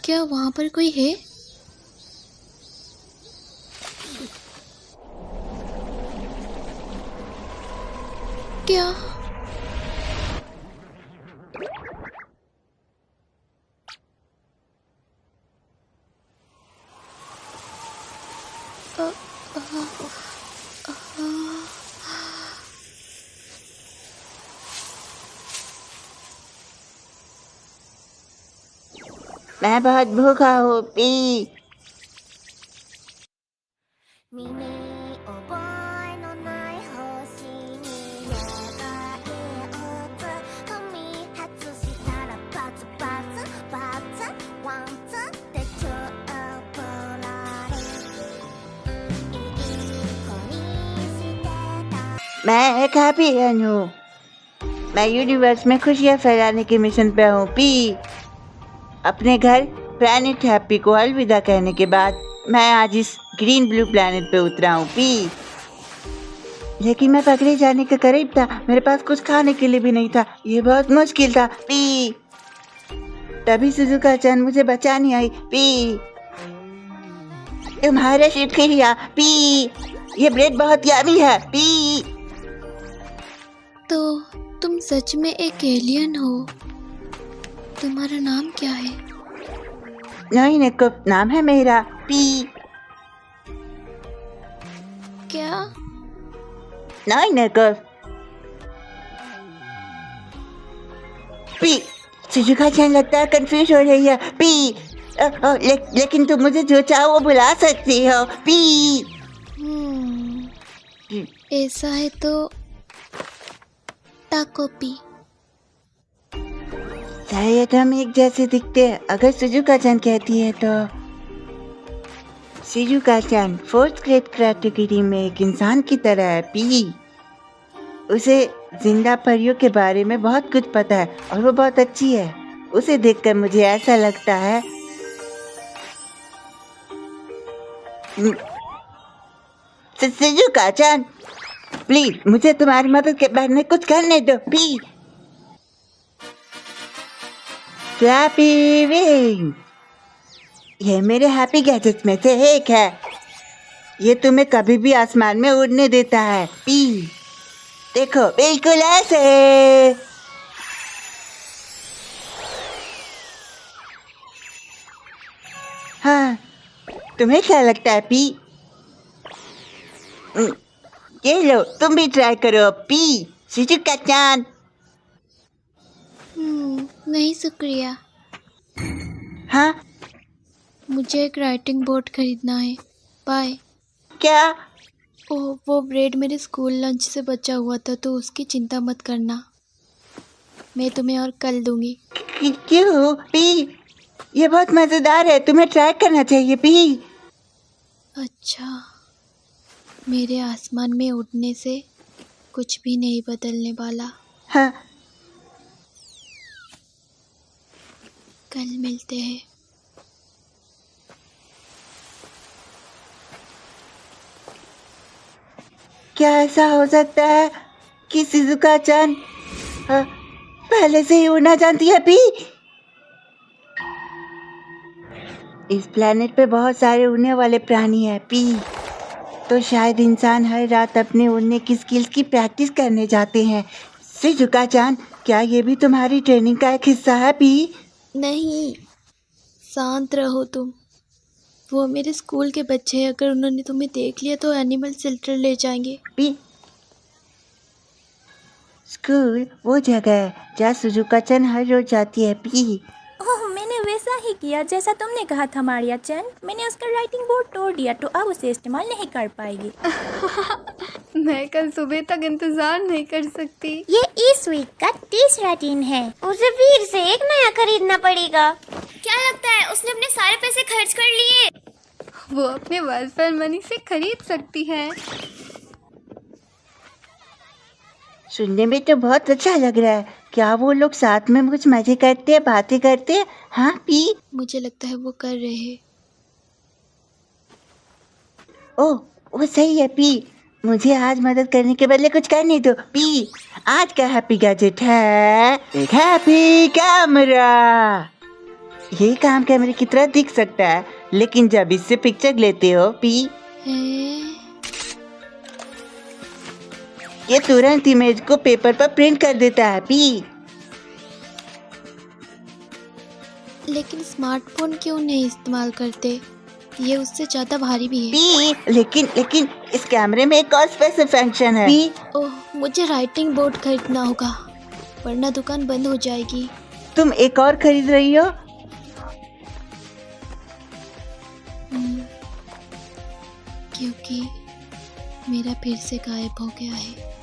क्या वहाँ पर कोई है? क्या? मैं बहुत भूखा हूँ, पी। मैं एक हैप्पीयन हूँ। मैं यूनिवर्स में खुशियाँ फैलाने के मिशन पे हूँ, पी। अपने घर प्लैनेट हैप्पी को अलविदा कहने के बाद मैं आज इस ग्रीन ब्लू प्लैनेट पे उतरा हूँ, पी। लेकिन मैं पकड़े जाने के करीब था। मेरे पास कुछ खाने के लिए भी नहीं था। ये बहुत मुश्किल था, पी। तभी सुजुका-चन मुझे बचाने आई, पी। तुम्हारा शुक्रिया, पी। ये ब्रेड बहुत यम्मी है, पी। तो तुम सच में एक एलियन हो? तुम्हारा नाम क्या है? नहीं नेको नाम है मेरा, पी। क्या? नहीं नेको पी। सुजुका-चन लगता है कंफ्यूज हो रही है, पी। लेकिन तुम मुझे जो चाहो वो बुला सकती हो, पी। ऐसा है तो टाकोपी। शायद हम एक जैसे दिखते हैं, अगर सुजुका-चन कहती है तो। सुजुका-चन 4th ग्रेड कैटेगरी में एक इंसान की तरह है, पी। उसे जिंदा परियों के बारे में बहुत कुछ पता है और वो बहुत अच्छी है। उसे देखकर मुझे ऐसा लगता है सुजुका-चन प्लीज मुझे तुम्हारी मदद के बारे में कुछ करने दो, प्लीज। फ्लैपी विंग, ये मेरे हैप्पी गैजेट्स में से एक है। ये तुम्हें कभी भी आसमान में उड़ने देता है, पी। देखो बिल्कुल ऐसे। हाँ, तुम्हें क्या लगता है, पी? ये लो, तुम भी ट्राई करो, पी। सुजुका-चन। नहीं शुक्रिया। हाँ? मुझे एक राइटिंग बोर्ड खरीदना है। बाय। क्या? ओह, वो ब्रेड मेरे स्कूल लंच से बचा हुआ था, तो उसकी चिंता मत करना। मैं तुम्हें और कल दूंगी। क्यों, पी? ये बहुत मजेदार है, तुम्हें ट्राई करना चाहिए, पी। अच्छा, मेरे आसमान में उड़ने से कुछ भी नहीं बदलने वाला। हाँ। कल मिलते हैं। क्या ऐसा हो सकता है कि सुजुका-चन पहले से ही उड़ना जानती है, पी? इस प्लेनेट पे बहुत सारे उड़ने वाले प्राणी हैं, पी। तो शायद इंसान हर रात अपने उड़ने की स्किल्स की प्रैक्टिस करने जाते हैं। सुजुका-चन, क्या ये भी तुम्हारी ट्रेनिंग का एक हिस्सा है, पी? नहीं, शांत रहो तुम। वो मेरे स्कूल के बच्चे हैं। अगर उन्होंने तुम्हें देख लिया तो एनिमल शेल्टर ले जाएंगे। पी। स्कूल वो जगह है जहाँ सुजुका-चन हर रोज जाती है, पी। ओह, मैंने वैसा ही किया जैसा तुमने कहा था, मारिया-चन। मैंने उसका राइटिंग बोर्ड तोड़ दिया, तो अब उसे इस्तेमाल नहीं कर पाएगी। मैं कल सुबह तक इंतजार नहीं कर सकती। ये इस वीक का तीसरा दिन है। उसे फिर से एक नया खरीदना पड़ेगा। क्या लगता है उसने अपने सारे पैसे खर्च कर लिए? वो अपने वेलफेयर मनी से खरीद सकती है। सुनने में तो बहुत अच्छा लग रहा है। क्या वो लोग साथ में कुछ मजे करते हैं, बातें करते हैं? हाँ, पी। मुझे लगता है वो कर रहे हैं। ओह, वो सही है, पी। मुझे आज मदद करने के बदले कुछ करने दो, पी। आज का हैप्पी गैजेट है एक हैप्पी कैमरा। ये काम कैमरे की तरह दिख सकता है, लेकिन जब इससे पिक्चर लेते हो पी, ये तुरंत इमेज को पेपर पर प्रिंट कर देता है पी। लेकिन स्मार्टफोन क्यों नहीं इस्तेमाल करते? ये उससे ज्यादा भारी भी है। पी लेकिन इस कैमरे में एक और स्पेशल फंक्शन है पी। ओह, मुझे राइटिंग बोर्ड खरीदना होगा, वरना दुकान बंद हो जाएगी। तुम एक और खरीद रही हो? क्योंकि मेरा फिर से गायब हो गया है।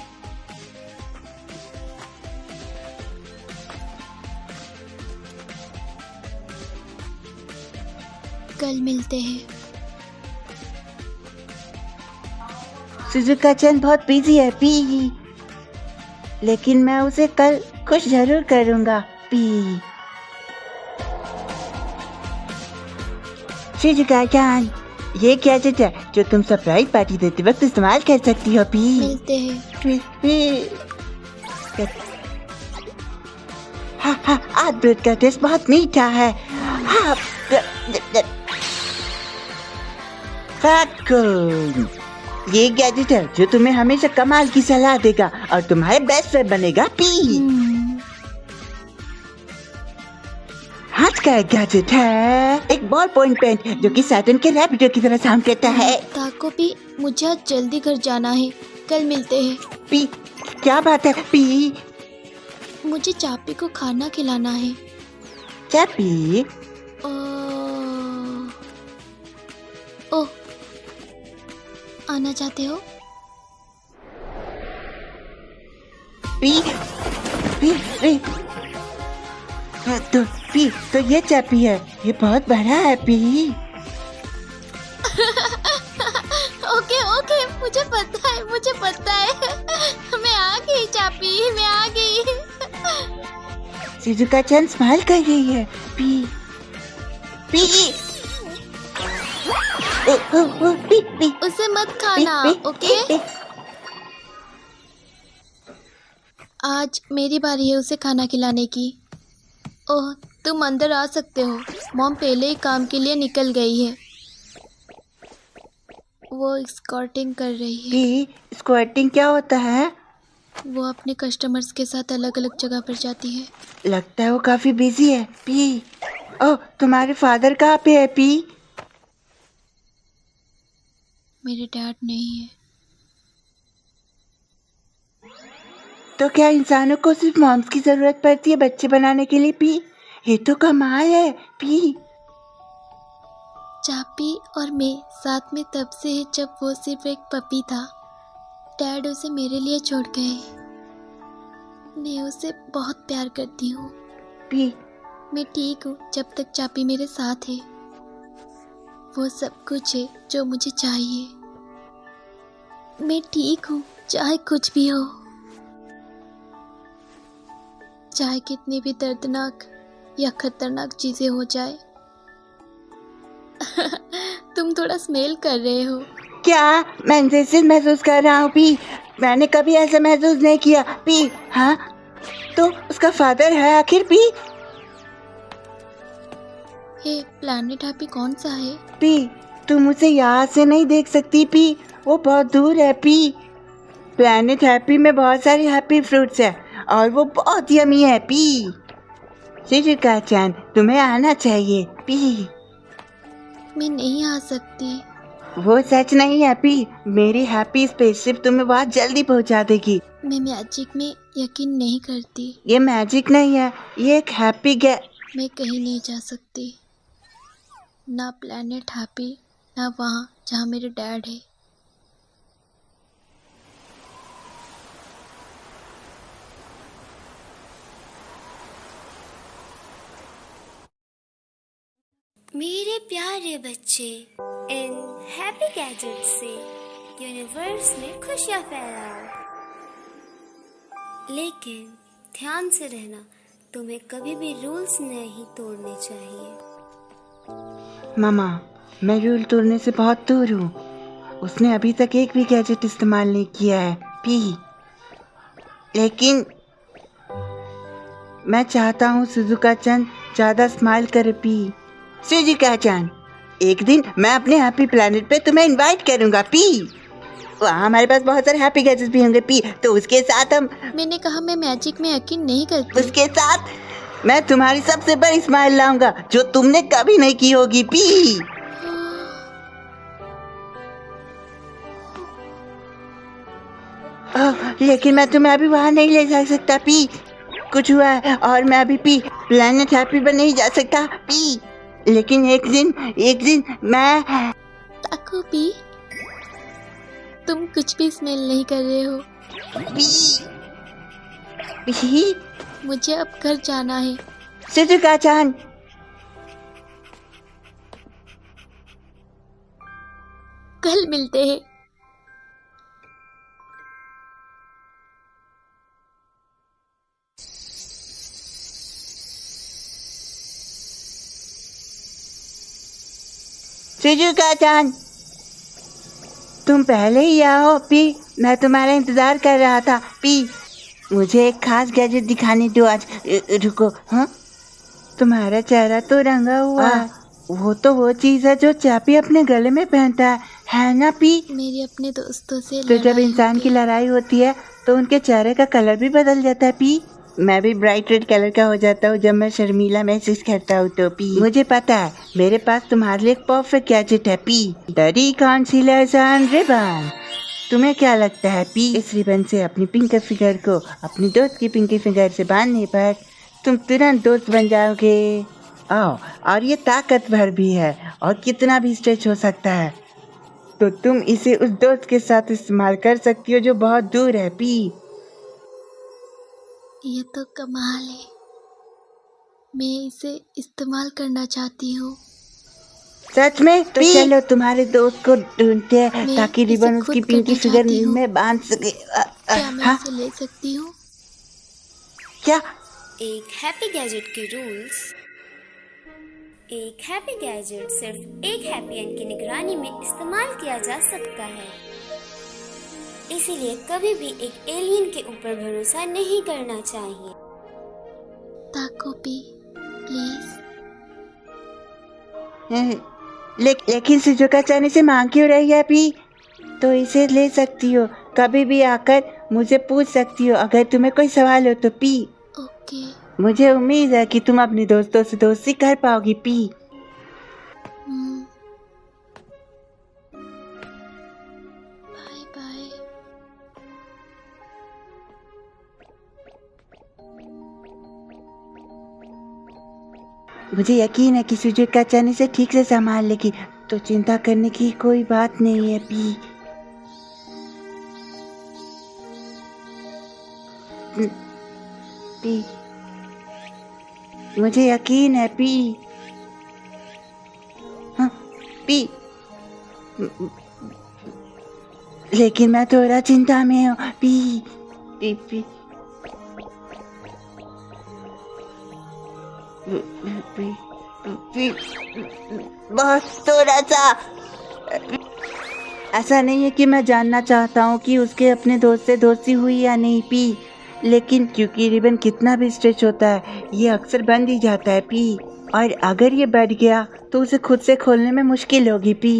कल मिलते हैं। सुजुका-चन बहुत बिजी है पी, लेकिन मैं उसे कल खुश जरूर करूंगा पी। सुजुका-चन, ये गैजेट है जो तुम सरप्राइज पार्टी देते वक्त इस्तेमाल कर सकती हो पी। मिलते हैं। हाँ, आज ब्रेड का टेस्ट बहुत मीठा है। हाँ, ये गैजेट है जो तुम्हें हमेशा कमाल की सलाह देगा और तुम्हारे बेस्ट फ्रेंड बनेगा पी। हाथ का एक गैजेट है, एक बॉल पॉइंट पेन जो कि सैटर्न के रैपिडो की तरह साउंड करता है। ताको पी, मुझे आज जल्दी घर जाना है, कल मिलते हैं। पी, क्या बात है पी? मुझे चापी को खाना खिलाना है। चापी? ओह, आना चाहते हो? पी, तो ये चापी है, ये बहुत बड़ा है पी। ओके, मुझे पता है। मैं आ गई चापी, मैं आ गई। सुजुका-चन स्माइल कर रही है पी। उसे मत खाना, ओके? आज मेरी बारी है उसे खाना खिलाने की। ओह, तुम अंदर आ सकते हो। मॉम पहले ही काम के लिए निकल गई है। वो स्कॉटिंग कर रही है। पी, स्क्वाटिंग क्या होता है? वो अपने कस्टमर्स के साथ अलग अलग जगह पर जाती है। लगता है वो काफी बिजी है पी। ओह, तुम्हारे फादर कहाँ पे है पी? मेरे डैड नहीं है। तो क्या इंसानों को सिर्फ मॉम्स की जरूरत पड़ती है बच्चे बनाने के लिए पी? ये तो कमाल है पी। चापी और मैं साथ में तब से है जब वो सिर्फ एक पपी था। डैड उसे मेरे लिए छोड़ गए। मैं उसे बहुत प्यार करती हूँ पी। मैं ठीक हूँ जब तक चापी मेरे साथ है। वो सब कुछ है जो मुझे चाहिए। मैं ठीक हूँ चाहे कुछ भी हो, चाहे कितनी भी दर्दनाक या खतरनाक चीजें हो जाए। तुम थोड़ा स्मेल कर रहे हो। क्या? मैं इनसे महसूस कर रहा हूँ पी। मैंने कभी ऐसा महसूस नहीं किया पी। हाँ, तो उसका फादर है आखिर पी? हे, प्लैनेट हैप्पी कौन सा है? पी, तुम उसे यहाँ से नहीं देख सकती पी, वो बहुत दूर है पी। प्लैनेट हैप्पी में बहुत सारी हैप्पी फ्रूट्स है और वो बहुत यमी है पी। सुजुका-चन, तुम्हें आना चाहिए पी। मैं नहीं आ सकती। वो सच नहीं है पी। मेरी हैप्पी स्पेसशिप तुम्हें बहुत जल्दी पहुंचा देगी। मैं मैजिक में यकीन नहीं करती। ये मैजिक नहीं है, ये एक हैप्पी मैं कहीं नहीं जा सकती, ना प्लैनेट हैप्पी, ना वहाँ जहाँ मेरे डैड है। मेरे प्यारे बच्चे, इन हैप्पी गैजेट से यूनिवर्स में खुशियाँ फैलाओ। लेकिन ध्यान से रहना, तुम्हें कभी भी रूल्स नहीं तोड़ने चाहिए। मामा, मैं रूल तोड़ने से बहुत दूर हूँ। उसने अभी तक एक भी गैजेट इस्तेमाल नहीं किया है पी। लेकिन मैं चाहता हूँ सुजुका-चन ज्यादा स्माइल कर पी। सुजुका चान, एक दिन मैं अपने हैप्पी प्लेनेट पे तुम्हें इनवाइट करूंगा पी। वहाँ हमारे पास बहुत सारे हैप्पी गैजेट्स भी होंगे पी, तो उसके साथ हम मैंने कहा मैं मैजिक में यकीन नहीं करती। उसके साथ मैं तुम्हारी सबसे बड़ी स्माइल लाऊंगा जो तुमने कभी नहीं की होगी पी। लेकिन मैं तुम्हें अभी वहाँ नहीं ले जा सकता पी, कुछ हुआ है और मैं अभी पी प्लेनेट हैप्पी पर नहीं जा सकता पी। लेकिन एक दिन मैं ताको पी, तुम कुछ भी स्मेल नहीं कर रहे हो पी। मुझे अब घर जाना है। सुजुका चान, कल मिलते हैं। सुजुका चान, तुम पहले ही आओ पी, मैं तुम्हारा इंतजार कर रहा था पी। मुझे एक खास गैजेट दिखाने दो आज। रुको, हाँ तुम्हारा चेहरा तो रंगा हुआ है। वो तो वो चीज है जो चापी अपने गले में पहनता है ना पी। मेरे अपने दोस्तों से तो जब लड़ाई इंसान हो की गई। लड़ाई होती है तो उनके चेहरे का कलर भी बदल जाता है पी। मैं भी ब्राइट रेड कलर का हो जाता हूँ जब मैं शर्मीला महसूस करता हूँ तो पी। मुझे पता है मेरे पास तुम्हारे लिए एक परफेक्ट गैजेट है पी, डरी काउंसिलर्स एंड रिबन। तुम्हें क्या लगता है पी, इस रिबन से अपनी पिंक फिगर को अपनी दोस्त की पिंकी फिगर से बांधने पर तुम तुरंत दोस्त बन जाओगे। आओ, और ये ताकतवर भी है और कितना भी स्ट्रेच हो सकता है, तो तुम इसे उस दोस्त के साथ इस्तेमाल कर सकती हो जो बहुत दूर है पी। ये तो कमाल है, मैं इसे इस्तेमाल करना चाहती हूँ। सच में? तो चलो तुम्हारे दोस्त को ढूंढते हैं मैं ताकि इसे रिबन खुद उसकी पिंकी करना फिगर चाहती हूँ। में बांध सके। क्या मैं हाँ? इसे ले सकती हूँ? क्या? एक हैप्पी गैजेट के रूल्स। एक हैप्पी गैजेट सिर्फ एक हैप्पी एंड की निगरानी में इस्तेमाल किया जा सकता है, इसीलिए कभी भी एक एलियन के ऊपर भरोसा नहीं करना चाहिए। ताको पी, प्लीज। लेकिन सुजुका चान इसे मांग क्यों रही है पी? तो इसे ले सकती हो, कभी भी आकर मुझे पूछ सकती हो अगर तुम्हें कोई सवाल हो तो पी। ओके। मुझे उम्मीद है कि तुम अपने दोस्तों से दोस्ती कर पाओगी पी। Bye bye. मुझे यकीन है कि सुजुका चान इसे ठीक से संभाल लेगी, तो चिंता करने की कोई बात नहीं है पी। पी, मुझे यकीन है पी। हाँ, पी। लेकिन मैं थोड़ा चिंता में हूँ P. P P P P बहुत थोड़ा सा। ऐसा नहीं है कि मैं जानना चाहता हूँ कि उसके अपने दोस्त से दोस्ती हुई या नहीं पी, लेकिन क्योंकि रिबन कितना भी स्ट्रेच होता है ये अक्सर बंद ही जाता है पी, और अगर ये बढ़ गया तो उसे खुद से खोलने में मुश्किल होगी पी।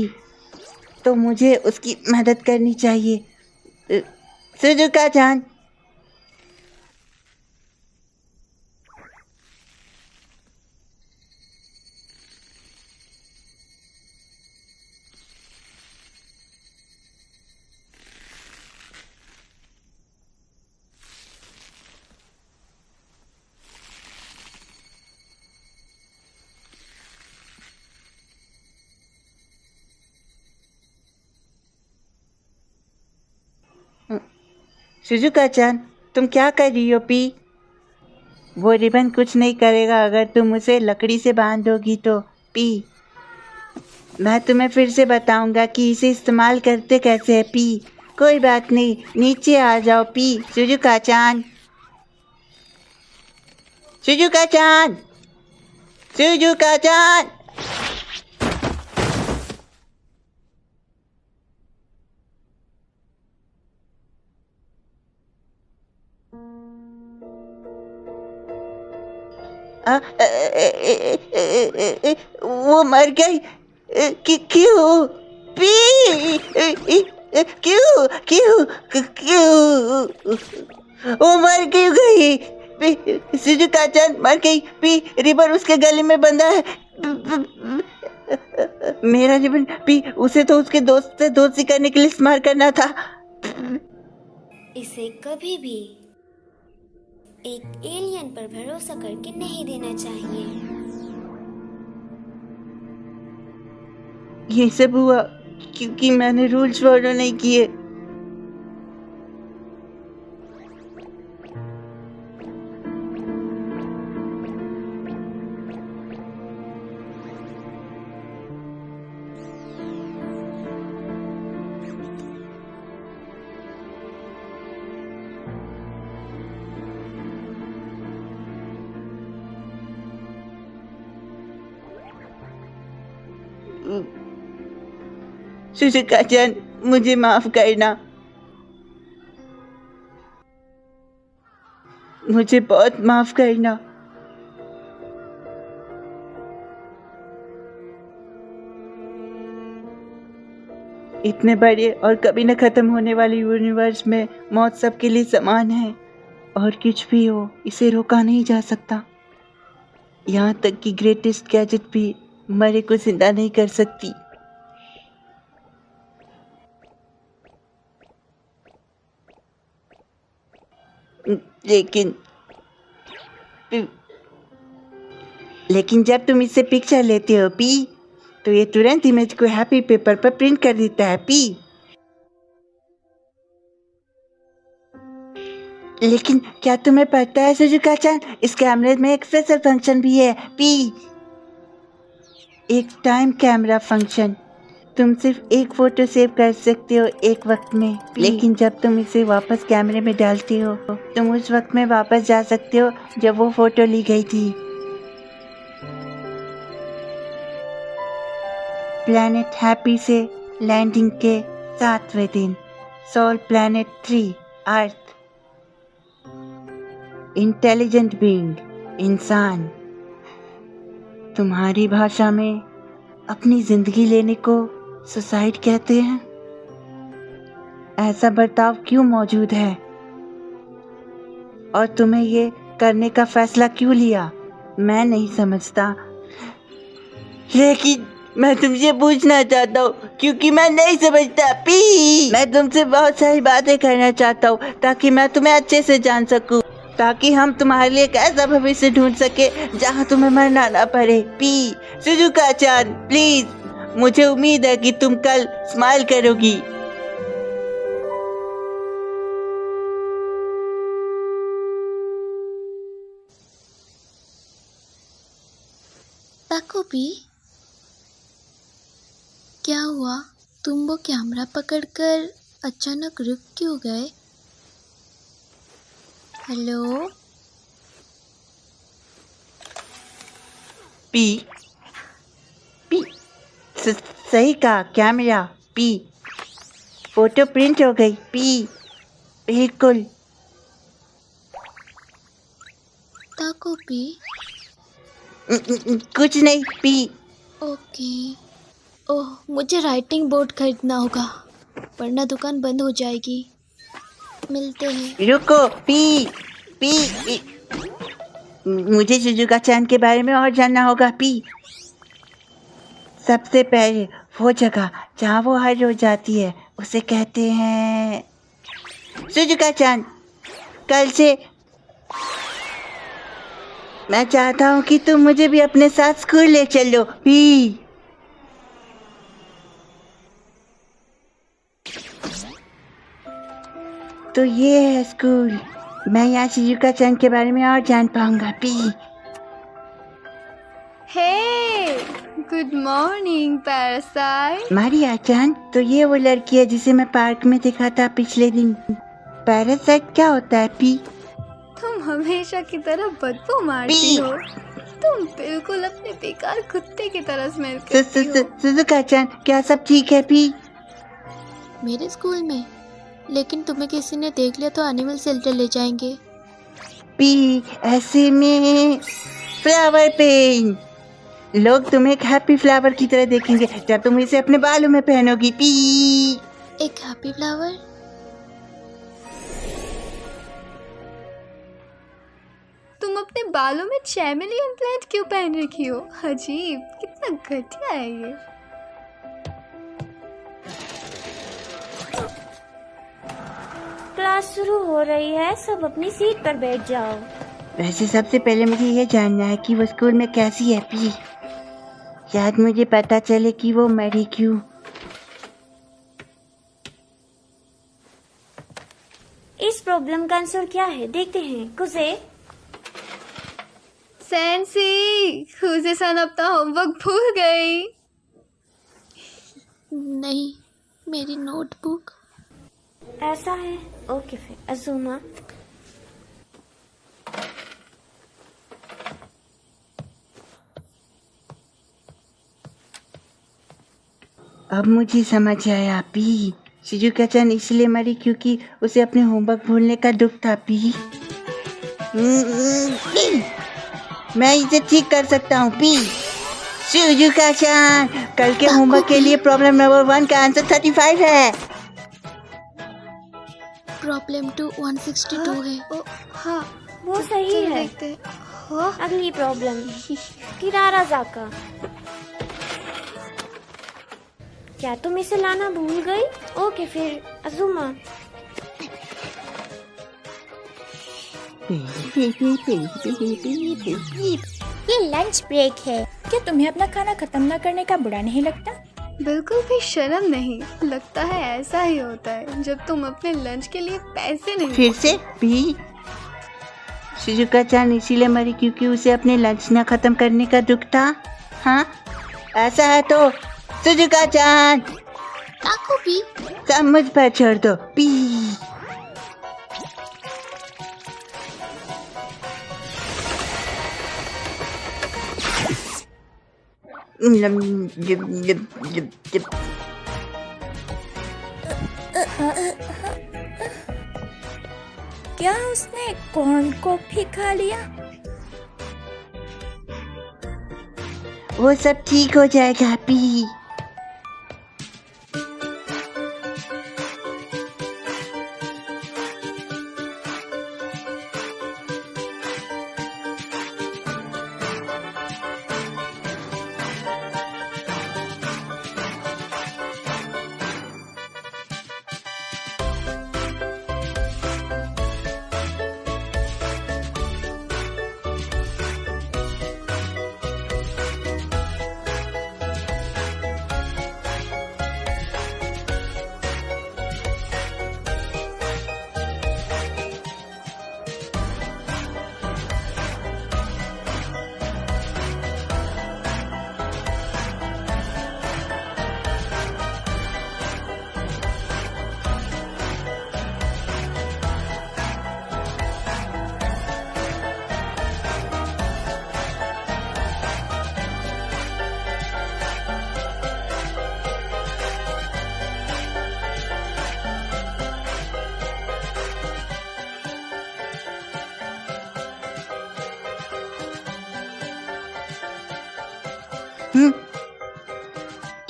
तो मुझे उसकी मदद करनी चाहिए। सुजुका चान। सुजुका चान, तुम क्या कर रही हो पी? वो रिबन कुछ नहीं करेगा अगर तुम उसे लकड़ी से बांध दोगी तो पी। मैं तुम्हें फिर से बताऊंगा कि इसे इस्तेमाल करते कैसे है पी। कोई बात नहीं, नीचे आ जाओ पी। सुजुका चान, सुजुका चान, सुजुका चान। वो मर गई। क्यों पी? क्यों क्यों क्यों? वो मर क्यों गई? शिजुका-chan मर गई। पी रिबन उसके गले में बंधा है। मेरा रिबन पी, उसे तो उसके दोस्त से दोस्ती करने के लिए इस्तेमाल करना था। इसे कभी भी एक एलियन पर भरोसा करके नहीं देना चाहिए। ये सब हुआ क्योंकि मैंने रूल्स फॉलो नहीं किए। शिजुका-chan, मुझे माफ करना। मुझे बहुत माफ करना। इतने बड़े और कभी न खत्म होने वाले यूनिवर्स में मौत सबके लिए समान है, और कुछ भी हो इसे रोका नहीं जा सकता। यहाँ तक कि ग्रेटेस्ट गैजेट भी मरे को जिंदा नहीं कर सकती। लेकिन जब तुम इससे पिक्चर लेते हो पी, तो ये तुरंत इमेज को हैप्पी पेपर पर प्रिंट कर देता है पी। लेकिन क्या तुम्हें पता है शिजुका-chan, इस कैमरे में एक स्पेशल फंक्शन भी है पी, एक टाइम कैमरा फंक्शन। तुम सिर्फ एक फोटो सेव कर सकते हो एक वक्त में, लेकिन जब तुम इसे वापस कैमरे में डालते हो तुम उस वक्त में वापस जा सकते हो जब वो फोटो ली गई थी। प्लैनेट हैप्पी से लैंडिंग के 7वें दिन, सोल प्लैनेट 3 अर्थ। इंटेलिजेंट बीइंग, इंसान। तुम्हारी भाषा में अपनी जिंदगी लेने को सुसाइड कहते हैं। ऐसा बर्ताव क्यों मौजूद है और तुम्हें ये करने का फैसला क्यों लिया, मैं नहीं समझता। लेकिन मैं तुमसे पूछना चाहता हूँ क्योंकि मैं नहीं समझता पी। मैं तुमसे बहुत सारी बातें करना चाहता हूँ ताकि मैं तुम्हें अच्छे से जान सकूं, ताकि हम तुम्हारे लिए एक ऐसा भविष्य ढूंढ सके जहाँ तुम्हें मरना ना पड़े पी। शिजुका-chan प्लीज, मुझे उम्मीद है कि तुम कल स्माइल करोगी। ताकोपी, क्या हुआ? तुम वो कैमरा पकड़कर अचानक रुक क्यों गए? हेलो पी पी, सही कहा कैमरा पी। फोटो प्रिंट हो गई पी, बिल्कुल। ताकोपी, कुछ नहीं पी। ओके। ओह, मुझे राइटिंग बोर्ड खरीदना होगा वरना दुकान बंद हो जाएगी। मिलते हैं। रुको पी पी, पी। मुझे शिजुका-chan के बारे में और जानना होगा पी। सबसे पहले वो जगह जहाँ वो हर रोज जाती है उसे कहते हैं। शिजुका-chan, कल से मैं चाहता हूँ कि तुम मुझे भी अपने साथ स्कूल ले चलो पी। तो ये है स्कूल। मैं यहाँ शिजुका-chan के बारे में और जान पाऊंगा पी। हे, गुड मॉर्निंग पैरासाइट। मारिया-chan, तो ये वो लड़की है जिसे मैं पार्क में देखा था पिछले दिन। पैरासाइट क्या होता है पी? तुम हमेशा की तरह बदबू मारती हो। तुम बिल्कुल अपने बेकार कुत्ते की तरह स्मेल करती हो। शिजुका-chan, क्या सब ठीक है पी? मेरे स्कूल में? लेकिन तुम्हें किसी ने देख लिया तो एनिमल शेल्टर ले जाएंगे। पी ऐसे में फ्लावर पेन। लोग तुम्हें एक हैप्पी फ्लावर की तरह देखेंगे जब तुम इसे अपने बालों में पहनोगी। पी। एक हैप्पी फ्लावर? तुम अपने बालों में चैमेलियन प्लांट क्यों पहन रखी हो? अजीब, कितना घटिया है ये। क्लास शुरू हो रही है, सब अपनी सीट पर बैठ जाओ। वैसे सबसे पहले मुझे ये जानना है कि वो स्कूल में कैसी है। पी। शायद मुझे पता चले कि वो मरी क्यों। इस प्रॉब्लम का आंसर क्या है देखते हैं। कुसे सैंसी, खुशी सन अपना होमवर्क भूल गई। नहीं, मेरी नोटबुक। ऐसा है, ओके फिर अज़ुमा। अब मुझे समझ आया। पी। शिजुका-चान इसलिए मरी क्योंकि उसे अपने होमवर्क भूलने का दुख था। पी। मैं इसे ठीक कर सकता हूँ। पी। शिजुका-चान, कल के होमवर्क के लिए प्रॉब्लम नंबर 1 का आंसर 35 है। प्रॉब्लम 2 162 है। हाँ, वो सही चलो है। देखते हैं। हाँ, अगली प्रॉब्लम किरारा जाका। क्या तुम इसे लाना भूल गई? ओके फिर अज़ुमा। ये लंच ब्रेक है। क्या तुम्हें अपना खाना खत्म ना करने का बुरा नहीं लगता? बिल्कुल भी शर्म नहीं। लगता है ऐसा ही होता है जब तुम अपने लंच के लिए पैसे नहीं। फिर से। पी। शिजुका-चान इसीलिए मरी क्योंकि उसे अपने लंच न खत्म करने का दुख था। हाँ, ऐसा है तो शिजुका-चान ताको भी। सब मुझ पर छोड़ दो। पी। क्या उसने कॉर्न को भी खा लिया? वो सब ठीक हो जाएगा। पी।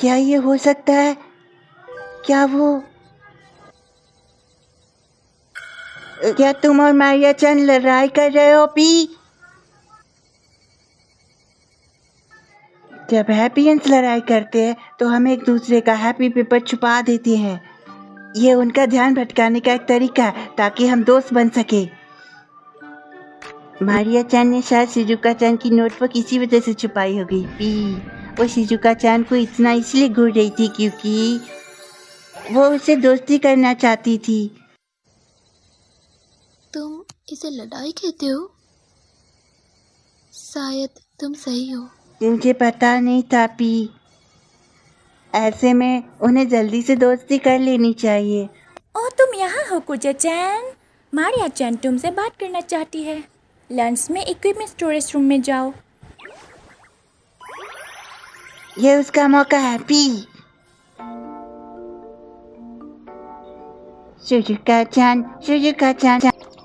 क्या ये हो सकता है? क्या तुम और मारिया-चान लड़ाई कर रहे हो? पी। जब हैप्पियंस लड़ाई करते हैं तो हम एक दूसरे का हैप्पी पेपर छुपा देते हैं। ये उनका ध्यान भटकाने का एक तरीका है ताकि हम दोस्त बन सके। मारिया-चान ने शायद शिजुका-चान की नोटबुक इसी वजह से छुपाई होगी। पी। वो शिजुका-चान को इतना इसलिए घूर रही थी क्योंकि वो उससे दोस्ती करना चाहती थी। तुम इसे लड़ाई कहते हो? शायद तुम सही हो। मुझे पता नहीं था। पी। ऐसे में उन्हें जल्दी से दोस्ती कर लेनी चाहिए। ओ, तुम यहाँ हो कुजे-चान? मारिया-चान तुमसे बात करना चाहती है। लंच में इक्विपमेंट स्टोरेज रूम में जाओ। ये उसका मौका है। पी। शिजुका-चान, शिजुका-चान।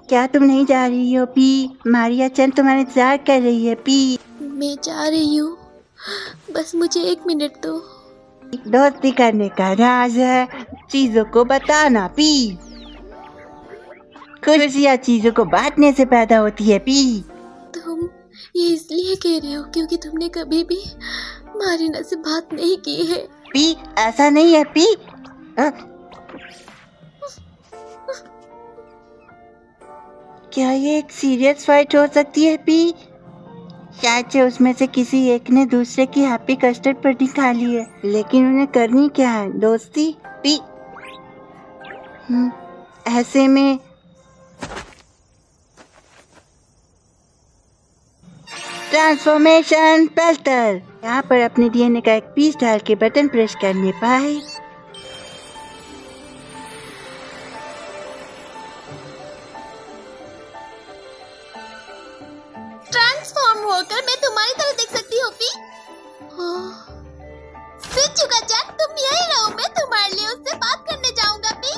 क्या तुम नहीं जा रही हो पी? मारिया चंद तुम्हारा इंतजार कर रही है पी। मैं जा रही हूँ, बस मुझे 1 मिनट दो। दोस्ती करने का राज है चीजों को बताना पी। खुशियाँ चीजों को बांटने से पैदा होती है पी। तुम ये इसलिए कह रहे हो क्योंकि तुमने कभी भी मारिना से बात नहीं की है। पी ऐसा नहीं है पी। क्या ये एक सीरियस फाइट हो सकती है पी? शायद से उसमें से किसी एक ने दूसरे की हैप्पी कस्टर्ड पुडिंग खा ली है, लेकिन उन्हें करनी क्या है? दोस्ती पी। ऐसे में ट्रांसफॉर्मेशन पेल्टर। यहाँ पर अपने डीएनए का एक पीस डाल के बटन प्रेस करने पाए। ट्रांसफॉर्म होकर मैं तुम्हारी तरह दिख सकती हूँ पी। चुका चैन, तुम यही रहो, मैं तुम्हारे लिए उससे बात करने जाऊंगा पी।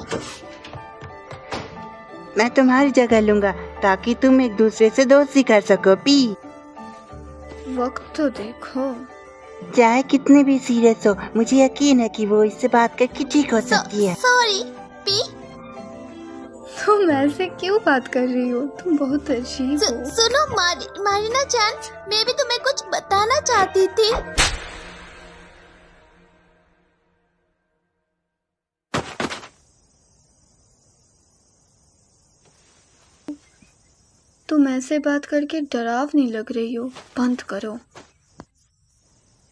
मैं तुम्हारी जगह लूंगा ताकि तुम एक दूसरे से दोस्ती कर सको पी। वक्त तो देखो। चाहे कितने भी सीरियस हो, मुझे यकीन है कि वो इससे बात करके ठीक हो सकती है। Sorry P. तुम ऐसे क्यों बात कर रही हो? तुम बहुत अजीब हो। सुनो मारिना चैन, मैं भी तुम्हें कुछ बताना चाहती थी। तुम ऐसे बात करके डरावनी लग रही हो, बंद करो।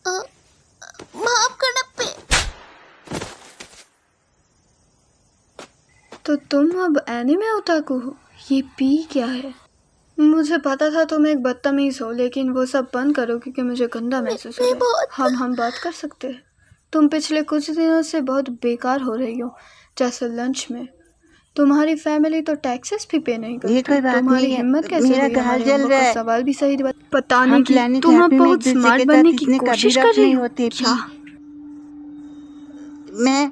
माफ करना पे। तो तुम अब एनिमे ओताकू हो? ये पी क्या है? मुझे पता था तुम एक बदतमीज हो, लेकिन वो सब बंद करो क्योंकि मुझे गंदा महसूस हो रहा है। हम बात कर सकते हैं। तुम पिछले कुछ दिनों से बहुत बेकार हो रही हो, जैसे लंच में। तुम्हारी फैमिली तो टैक्सेस भी पे नहीं करती। तुम्हारी हिम्मत कैसे हुई घायल जल रहा है। सवाल भी सही बताने की। तुम अब बहुत स्मार्ट बनने की कोशिश कर रही हो क्या? मैं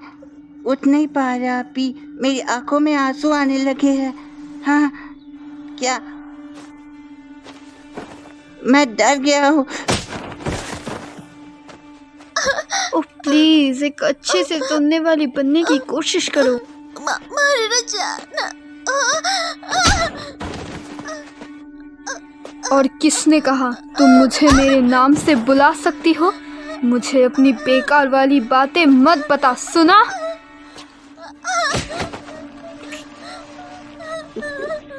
उठ नहीं पा रहा पी, मेरी आंखों में आंसू आने लगे हैं। हाँ क्या? मैं डर गया हूँ। ओह प्लीज, एक अच्छे से सुनने वाली बनने की कोशिश करो। मारिना चैन। और किसने कहा तुम मुझे मेरे नाम से बुला सकती हो? मुझे अपनी बेकार वाली बातें मत बता, सुना?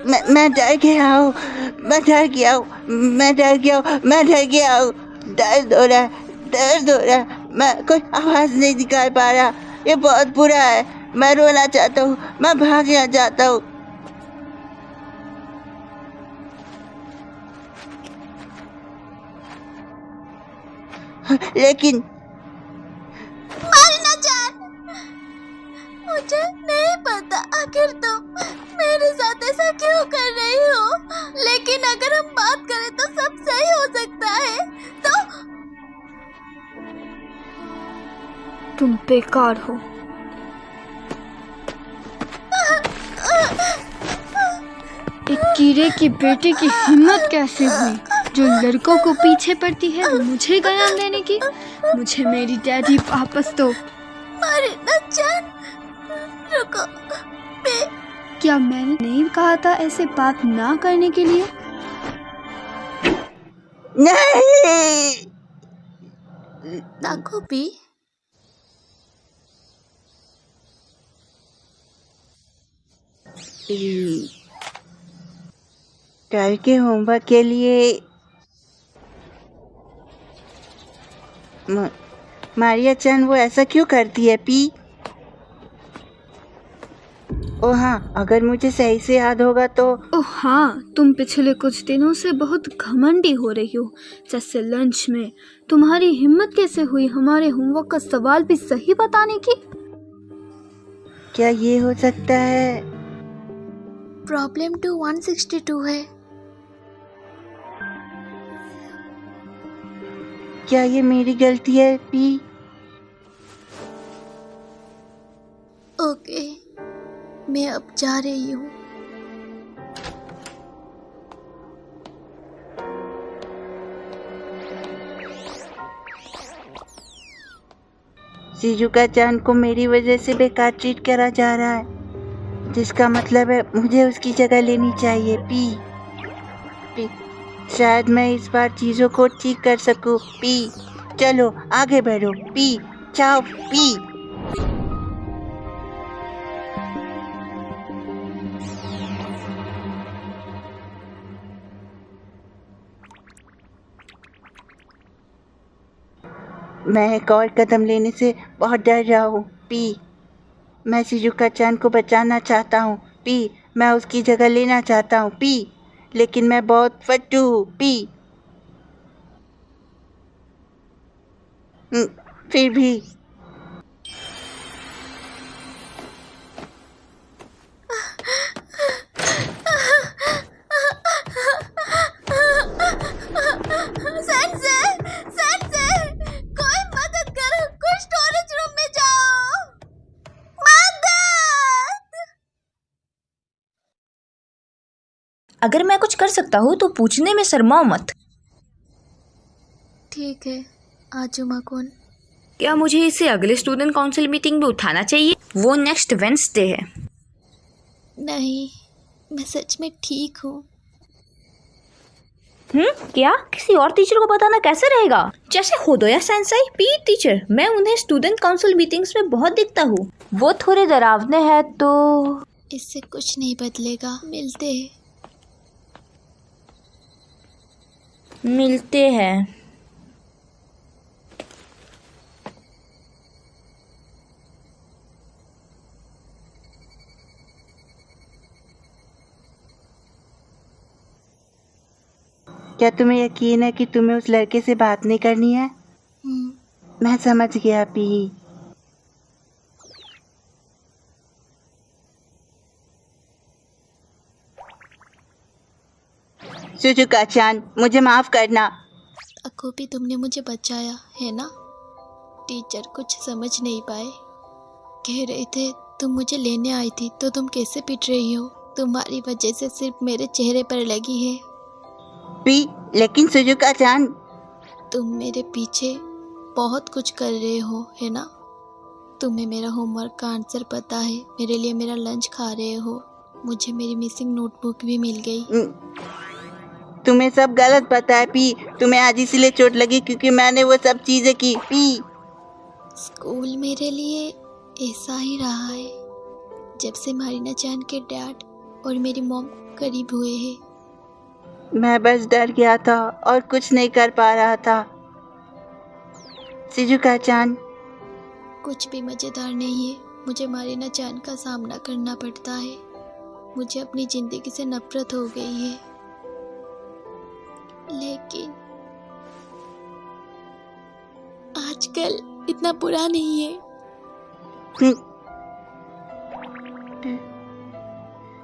मैं डर गया हूँ, मैं डर गया हूँ, मैं डर गया हूँ, मैं डर गया हूँ। दर्द हो रहा है, दर्द हो रहा है। मैं कोई आवाज नहीं निकाल पा रहा। ये बहुत बुरा है। मैं रोना चाहता हूँ, मैं भागना चाहता हूँ। लेकिन मारिना चैन, मुझे नहीं पता आखिर तुम मेरे साथ ऐसा क्यों कर रही हो, लेकिन अगर हम बात करें तो सब सही हो सकता है। तो तुम बेकार हो। एक कीड़े की बेटी की हिम्मत कैसे हुई जो लड़कों को पीछे पड़ती है मुझे ज्ञान देने की? मुझे मेरी डैडी वापस दो। मारिना चैन, रुको। क्या मैंने नहीं कहा था ऐसे बात ना करने के लिए? नहीं। ताको पी। कल के होमवर्क के लिए मारिया चंद वो ऐसा क्यों करती है पी? ओ हाँ, अगर मुझे सही से याद होगा तो। ओह हाँ, तुम पिछले कुछ दिनों से बहुत घमंडी हो रही हो। जैसे लंच में तुम्हारी हिम्मत कैसे हुई हमारे होमवर्क का सवाल भी सही बताने की? क्या ये हो सकता है? प्रॉब्लम 162 है। क्या ये मेरी गलती है पी? ओके, मैं अब जा रही हूँ। शिजुका चान को मेरी वजह से बेकार ट्रीट करा जा रहा है, जिसका मतलब है मुझे उसकी जगह लेनी चाहिए। पी शायद मैं इस बार चीज़ों को ठीक कर सकूं। पी चलो आगे बढ़ो। पी चाओ पी। मैं एक और कदम लेने से बहुत डर रहा हूँ। पी मैं शिजुका चान को बचाना चाहता हूँ। पी मैं उसकी जगह लेना चाहता हूँ। पी लेकिन मैं बहुत फट्टू हूँ। पी फिर भी कोई मदद करो, कोई स्टोरेज रूम में जाओ। मदद! अगर मैं कुछ कर सकता हूँ तो पूछने में शर्माओ मत। ठीक है, आजुमा-कुन। क्या मुझे इसे अगले स्टूडेंट काउंसिल मीटिंग में उठाना चाहिए? वो नेक्स्ट वेडनेसडे है। नहीं, मैं सच में ठीक हूँ। क्या किसी और टीचर को बताना कैसे रहेगा? जैसे होदोया सेंसेई पी टीचर, मैं उन्हें स्टूडेंट काउंसिल मीटिंग्स में बहुत दिखता हूँ। वो थोड़े डरावने हैं तो इससे कुछ नहीं बदलेगा। मिलते हैं। क्या तुम्हें यकीन है कि तुम्हें उस लड़के से बात नहीं करनी है? मैं समझ गया पी। शिजुका चान, मुझे माफ करना। अकोपी, तुमने मुझे बचाया है ना? टीचर कुछ समझ नहीं पाए। कह रहे थे तुम मुझे लेने आई थी, तो तुम कैसे पिट रही हो? तुम्हारी वजह से सिर्फ मेरे चेहरे पर लगी है। पी लेकिन शिजुका चान, तुम मेरे पीछे बहुत कुछ कर रहे हो है ना? तुम्हें मेरा होमवर्क का आंसर पता है, मेरे लिए मेरा लंच खा रहे हो, मुझे मेरी मिसिंग नोटबुक भी मिल गई। तुम्हें सब गलत पता है पी। तुम्हें आज इसलिए चोट लगी क्योंकि मैंने वो सब चीजें की। पी स्कूल मेरे लिए ऐसा ही रहा है जब से मारिना चान के डैड और मेरी मॉम करीब हुए हैं। मैं बस डर गया था और कुछ नहीं कर पा रहा था। शिजुका चान, कुछ भी मज़ेदार नहीं है। मुझे मारिना चान का सामना करना पड़ता है। मुझे अपनी ज़िंदगी से नफरत हो गई है, लेकिन आजकल इतना बुरा नहीं है।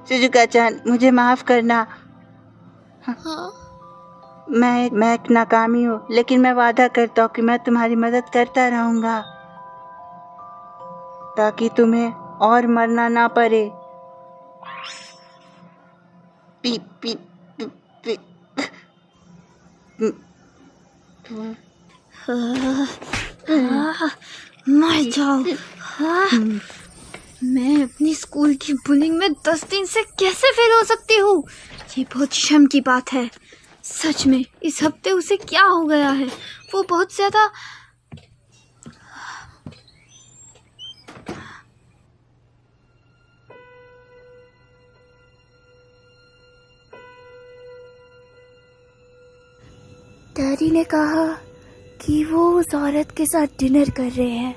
शिजुका चान, मुझे माफ करना। हाँ, मैं एक नाकामी हूँ, लेकिन मैं वादा करता हूँ कि मैं तुम्हारी मदद करता रहूँगा ताकि तुम्हें और मरना ना पड़े। P P P, P. मर जाओ। मैं अपनी स्कूल की बुलिंग में 10 दिन से कैसे फेल हो सकती हूँ? ये बहुत शर्म की बात है। सच में इस हफ्ते उसे क्या हो गया है? वो बहुत ज़्यादा डैडी ने कहा कि वो उस औरत के साथ डिनर कर रहे हैं।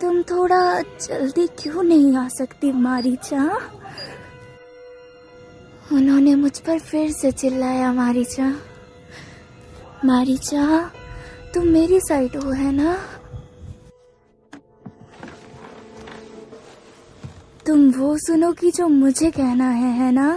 तुम थोड़ा जल्दी क्यों नहीं आ सकती मारीचा? उन्होंने मुझ पर फिर से चिल्लाया। मारीचा, तुम मेरी साइड हो है ना? तुम वो सुनोगी जो मुझे कहना है ना?